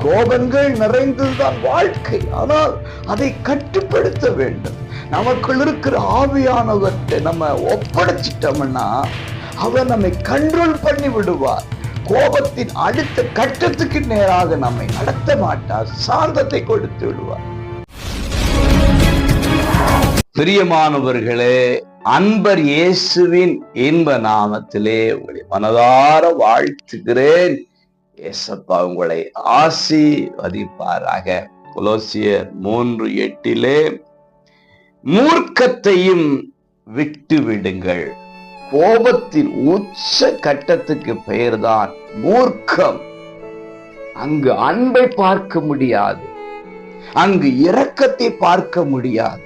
கோபங்கள் நிறைந்ததுதான் வாழ்க்கை. ஆனால் அதை கட்டுப்படுத்த வேண்டும். நமக்குள் இருக்கிற ஆவியானவர்கிட்ட நம்ம ஒப்படைச்சிட்டோம்னா அவர் நம்மை கண்ட்ரோல் பண்ணி விடுவார். கோபத்தின் அடுத்த கட்டத்துக்கு நேராக நம்மை நடத்த மாட்டார், சாந்தத்தை கொடுத்து விடுவார். பிரியமானவர்களே, அன்பர் இயேசுவின் இன்ப நாமத்திலே உங்களை மனதார வாழ்த்துகிறேன். இயேசப்பா உங்களை ஆசீர்வதிப்பாராக. கொலோசியர் 3:8 மூர்க்கத்தையும் விட்டு விடுங்கள். கோபத்தின் உச்ச கட்டத்துக்கு பெயர்தான் மூர்க்கம். அங்கு அன்பை பார்க்க முடியாது, அங்கு இரக்கத்தை பார்க்க முடியாது.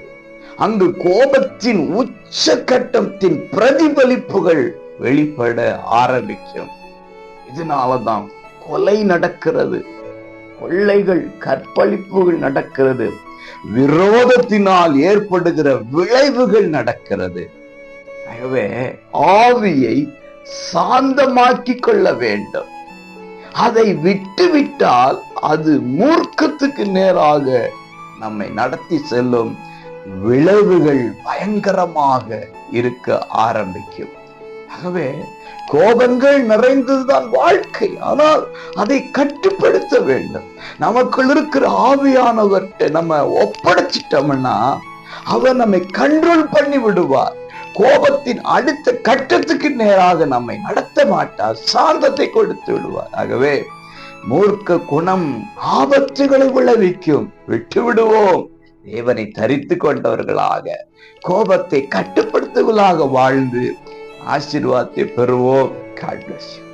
அங்கு கோபத்தின் உச்ச கட்டத்தின் பிரதிபலிப்புகள் வெளிப்பட ஆரம்பிக்கும். இதனாலதான் கொலை நடக்கிறது, கொள்ளைகள், கற்பழிப்புகள் நடக்கிறது, விரோதத்தினால் ஏற்படுகிற விளைவுகள் நடக்கிறது. ஆகவே ஆவியை சாந்தமாக்கிக் கொள்ள வேண்டும். அதை விட்டுவிட்டால் அது மூர்க்கத்துக்கு நேராக நம்மை நடத்தி செல்லும். விளைவுகள் பயங்கரமாக இருக்க ஆரம்பிக்கும். ஆகவே கோபங்கள் நிறைந்ததுதான் வாழ்க்கை. ஆனால் அதை கட்டுப்படுத்த வேண்டும். நமக்குள் இருக்கிற ஆவியானவர்கிட்ட நம்ம ஒப்படைச்சிட்டோம்னா அவர் நம்மை கண்ட்ரோல் பண்ணி விடுவார். கோபத்தின் அடுத்த கட்டத்துக்கு நேராக நம்மை நடத்த மாட்டார், சாந்தத்தை கொடுத்து விடுவார். ஆகவே மூர்க்க குணம் ஆபத்துகளை விளைவிக்கும். விட்டு விடுவோம். தேவனை தரித்து கொண்டவர்களாக, கோபத்தை கட்டுப்படுத்துவதாக வாழ்ந்து ஆசீர்வாதத்தை பெறுவோம். God bless you.